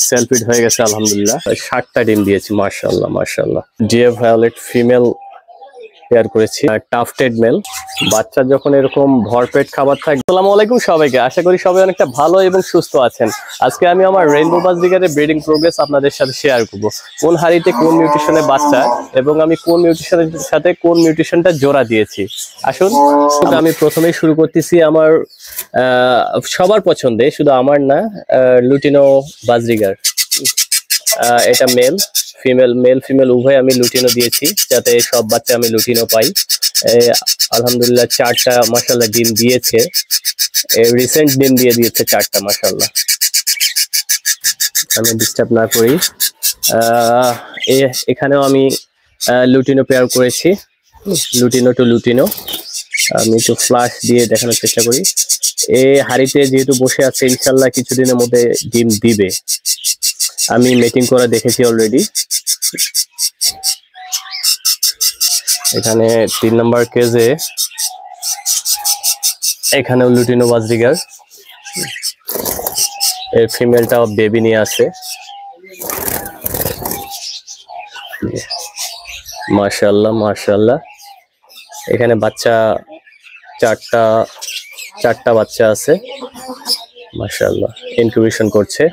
সেলফিড হয়ে গেছে আলহামদুলিল্লাহ। 7টা ডিম দিয়েছি, মাশাআল্লাহ মাশাআল্লাহ। ডিএ ভায়োলেট ফিমেল পেয়ার করেছি, টাফটেড মেল। বাচ্চা যখন এরকম ভরপেট খাবার থাকে। আসসালামু আলাইকুম সবাইকে, আশা করি সবাই অনেকটা ভালো এবং সুস্থ আছেন। আজকে আমি আমার রেইনবো বাজরিগারের ব্রিডিং প্রোগ্রেস আপনাদের সাথে শেয়ার করব। কোন হাড়িতে কোন নিউট্রিশনের বাচ্চা এবং আমি কোন নিউট্রিশনের সাথে কোন নিউট্রিশনটা জোড়া দিয়েছি। আসুন আমি প্রথমেই শুরু করতেছি আমার সবার পছন্দে, শুধু আমার না, লুটিনো বাজরিগার। এটা মেল ফিমেল উভয় আমি লুটিনো দিয়েছি, যাতে সব বাচ্চা আমি লুটিনো পাই। আলহামদুলিল্লাহ 4টা মাশাআল্লাহ ডিম দিয়েছে, রিসেন্ট ডিম দিয়েছে 4টা মাশাআল্লাহ। আমি ডিস্টার্ব না করি। এখানেও আমি লুটিনো পেয়ার করেছি, লুটিনো টু লুটিনো। আমি একটু ফ্লাশ দিয়ে দেখানোর চেষ্টা করি। হাড়িতে যেহেতু বসে আছে, ইনশাল্লাহ কিছুদিনের মধ্যে ডিম দিবে। আমি মেটিং করা দেখেছি অলরেডি। এখানে 3 নম্বর কেজে এখানেও লুটিনো বাজরিগার, এর ফিমেলটাও বেবি নিয়ে আছে মাশাআল্লাহ মাশাআল্লাহ। এখানে বাচ্চা 4টা বাচ্চা আছে মাশাআল্লাহ, ইনকিউবেশন করছে।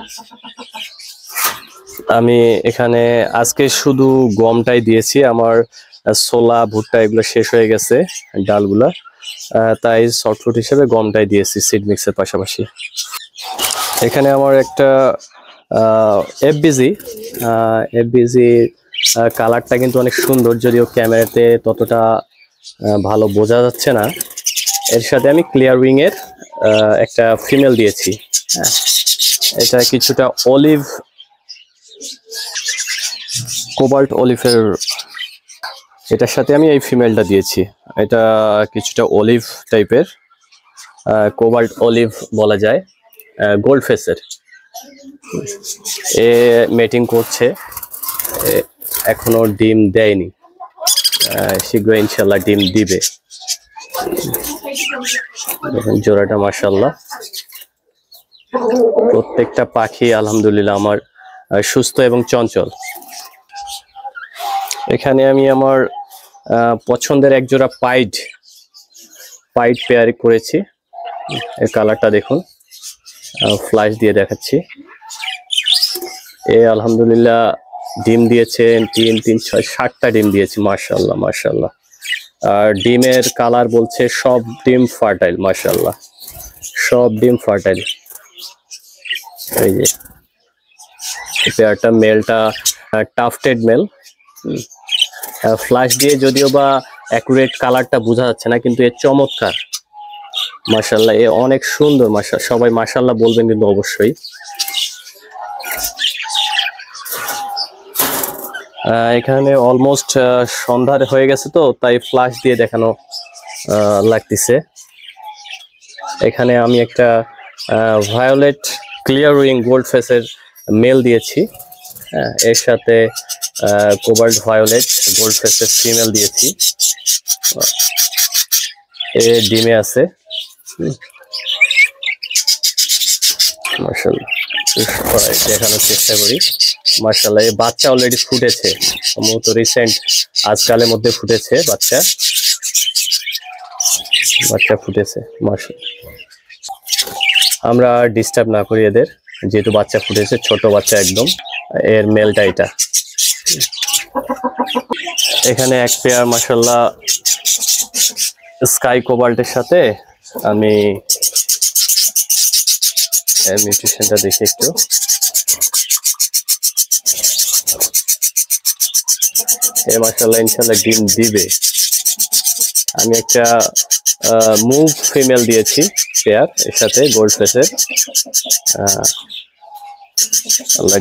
আমি এখানে আজকে শুধু গমটাই দিয়েছি, আমার ছোলা ভুট্টা এগুলো শেষ হয়ে গেছে ডালগুলা, তাই সফট ফুড হিসেবে গমটাই দিয়েছি সিড মিক্সের পাশাপাশি। এখানে আমার একটা এফবিজি কালারটা কিন্তু অনেক সুন্দর, যদিও ক্যামেরাতে ততটা ভালো বোঝা যাচ্ছে না। এর সাথে আমি ক্লিয়ার উইং এর একটা ফিমেল দিয়েছি। এটা কিছুটা কোবাল্ট অলিভের, এটার সাথে আমি এই ফিমেলটা দিয়েছি। এটা কিছুটা অলিভ টাইপের, কোবাল্ট অলিভ বলা যায়, গোল্ড ফেসের। এ মেটিং করছে, এখনো ডিম দেয়নি, শীঘ্রই ইনশাল্লাহ ডিম দিবে। জোড়াটা মাশাআল্লাহ, প্রত্যেকটা পাখি আলহামদুলিল্লাহ আমার সুস্থ এবং চঞ্চল। এখানে আমি আমার পছন্দের এক জোড়া পাইড পেয়ার করেছি। এর কালারটা দেখুন, ফ্ল্যাশ দিয়ে দেখাচ্ছি। আলহামদুলিল্লাহ ডিম দিয়েছে 3, 6, 7টা ডিম দিয়েছে মাশাআল্লাহ মাশাআল্লাহ। আর ডিমের কালার বলছে সব ডিম ফার্টাইল মাশাআল্লাহ, সব ডিম ফার্টাইল। এই যে পেয়ারটা, মেলটা টাফটেড মেল। ফ্ল্যাশ দিয়ে যদিও বা অ্যাকুরেট কালারটা বোঝা যাচ্ছে না, কিন্তু এর চমৎকার মাশাআল্লাহ, এ অনেক সুন্দর মাশাআল্লাহ। সবাই মাশাআল্লাহ বলবেন কিন্তু অবশ্যই। এখানে অলমোস্ট সন্ধ্যা হয়ে গেছে, তো তাই ফ্ল্যাশ দিয়ে দেখানো লাগতেছে। এখানে আমি একটা ভায়োলেট ক্লিয়ার উইং গোল্ড ফেসের মেল দিয়েছি, এর সাথে কোবাল্ট ভায়োলেট গোল্ড ফেসের ফিমেল দিয়েছি। ডিমে আছে মাশাআল্লাহ, দেখানোর চেষ্টা করি। মাশাআল্লাহ এই বাচ্চা অলরেডি ফুটেছে, সম্ভবত রিসেন্ট আজকালের মধ্যে ফুটেছে বাচ্চা ফুটেছে মাশাআল্লাহ। আমরা ডিস্টার্ব না করি এদের, যেহেতু বাচ্চা ফুটেছে, ছোট বাচ্চা একদম। এর মেলটা এটা। এখানে এক পেয়ার মাশাআল্লাহ স্কাই কোবাল্টের সাথে আমি নিউট্রিশনটা দেখি একটু। মাশাআল্লাহ ইনশাআল্লাহ ডিম দিবে। আমি একটা মুভ ফিমেল দিয়েছি পেয়ার, এর সাথে গোল্ড ফেসের।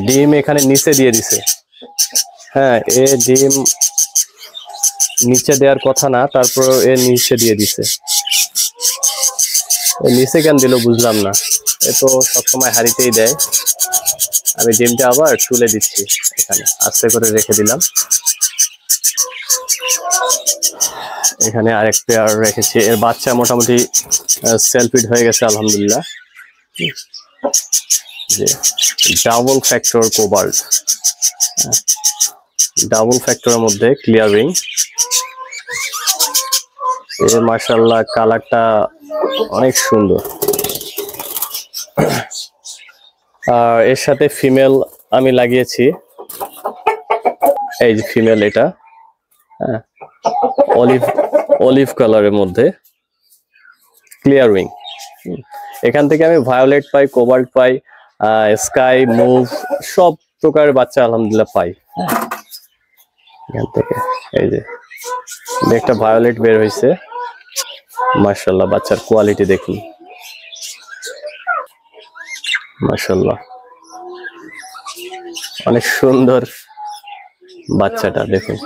ডিম এখানে নিচে দিয়ে দিছে। হ্যাঁ, এ ডিম নিচে দেওয়ার কথা না, তারপর এ নিচে দিয়ে দিছে। নিচে কেন দিল বুঝলাম না, এ তো সবসময় হাড়িতেই দেয়। আমি ডিমটা আবার তুলে দিচ্ছি, এখানে আস্তে করে রেখে দিলাম। এখানে আরেক পেয়ার রেখেছি, এর বাচ্চা মোটামুটি সেলফিড হয়ে গেছে আলহামদুলিল্লাহ। যে ডাবল ফ্যাক্টর কোবাল্ট, ডাবল ফ্যাক্টরের মধ্যে ক্লিয়ারিং। এর মাশাআল্লাহ কালারটা অনেক সুন্দর। আর এর সাথে ফিমেল আমি লাগিয়েছি, এই যে ফিমেল, এটা হ্যাঁ অলিভ কালারের মধ্যে ক্লিয়ারিং। এখান থেকে আমি ভায়োলেট পাই, কোবাল্ট পাই, স্কাই, মুভ, সব প্রকারের বাচ্চা আলহামদুলিল্লাহ পাই। এখান থেকে এই যে একটা ভায়োলেট বের হয়েছে, মাশাআল্লাহ বাচ্চার কোয়ালিটি দেখুন, মাশাআল্লাহ অনেক সুন্দর বাচ্চাটা দেখুন।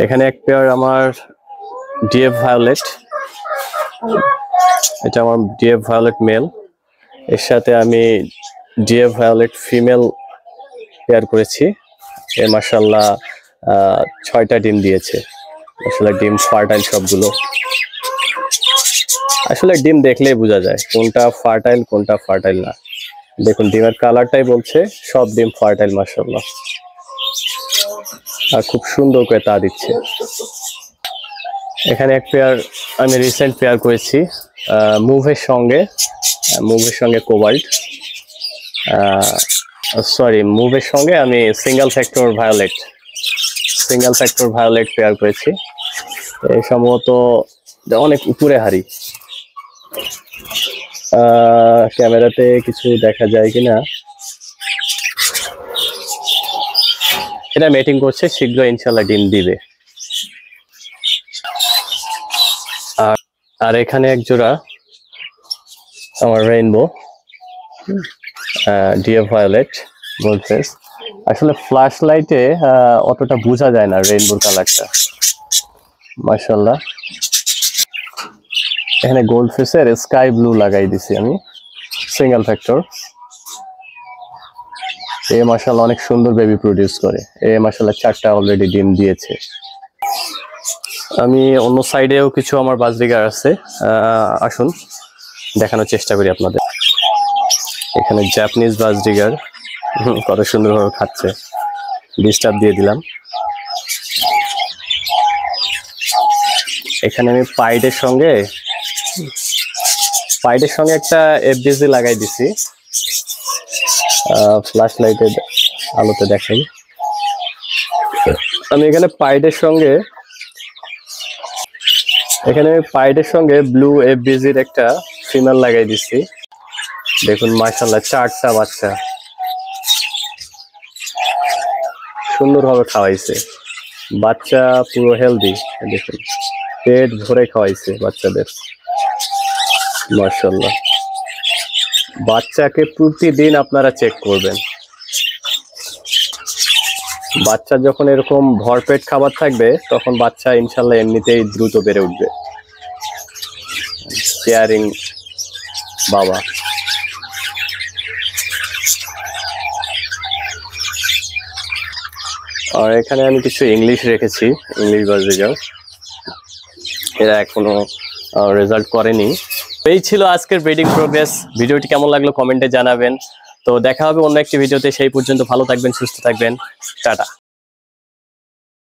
এখানে এক পেয়ার আমার ডিএফ ভায়োলেট, এটা আমার ডিএফ ভায়োলেট মেল, এর সাথে আমি ডিএফ ভায়োলেট ফিমেল পেয়ার করেছি। এ মাশাআল্লাহ 6টা ডিম দিয়েছে। আসলে ডিম ফার্টাইল সবগুলো, আসলে ডিম দেখলেই বোঝা যায় কোনটা ফার্টাইল কোনটা ফার্টাইল না। দেখুন ডিমের কালারটাই বলছে সব ডিম ফার্টাইল মাশাআল্লাহ, আর খুব সুন্দর করে তা দিচ্ছে। এখানে এক পেয়ার আমি রিসেন্ট পেয়ার করেছি মুভের সঙ্গে কোবাল্ট, সরি মুভের সঙ্গে আমি সিঙ্গেল ফ্যাক্টর ভায়োলেট পেয়ার করেছি। এই সম্ভবত অনেক উপরে হাড়ি, ক্যামেরাতে কিছু দেখা যায় কিনা। এটা মেটিং করছে, শীঘ্র ইনশাল্লাহ ডিম দিবে। আর এখানে এক জোড়া আমার রেইনবো ডিএফ ভায়োলেট গোল্ডফেস। আসলে ফ্ল্যাশ লাইটে অতটা বোঝা যায় না রেইনবোর কালারটা, মাশাআল্লাহ। এখানে গোল্ডফেসের স্কাই ব্লু লাগাই দিছি আমি, সিঙ্গেল ফ্যাক্টর। এ মাশাআল্লাহ অনেক সুন্দর বেবি প্রডিউস করে। এ মাশাআল্লাহ 4টা অলরেডি ডিম দিয়েছে। আমি অন্য সাইডেও কিছু আমার বাজরিগার আছে, আসুন দেখানোর চেষ্টা করি আপনাদের। এখানে জাপানিজ বাজরিগার কত সুন্দরভাবে খাচ্ছে, ডিস্টার্ব দিয়ে দিলাম। এখানে আমি পাইডের সঙ্গে একটা এফডিসি লাগাই দিছি, ফ্ল্যাশ লাইটের আলোতে দেখাই। আমি এখানে পাইডের সঙ্গে ব্লু এফবিজির একটা ফিমেল লাগাই দিছি। দেখুন মাশাআল্লাহ 4টা বাচ্চা সুন্দরভাবে খাওয়াইছে, বাচ্চা পুরো হেলদি। দেখুন পেট ভরে খাওয়াইছে বাচ্চাদের, মাশাআল্লাহ। বাচ্চাকে প্রতিদিন আপনারা চেক করবেন, বাচ্চা যখন এরকম ভরপেট খাবার থাকবে তখন বাচ্চা ইনশাল্লাহ এমনিতেই দ্রুত বেড়ে উঠবে। কেয়ারিং বাবা। আর এখানে আমি কিছু ইংলিশ রেখেছি, ইংলিশ বাজরিগার, এরা এখনো রেজাল্ট করেনি। এই ছিল আজকের ব্রিডিং প্রোগ্রেস। ভিডিওটি কেমন লাগলো কমেন্টে জানাবেন। তো দেখা হবে অন্য একটি ভিডিওতে, সেই পর্যন্ত ভালো থাকবেন, সুস্থ থাকবেন, টাটা।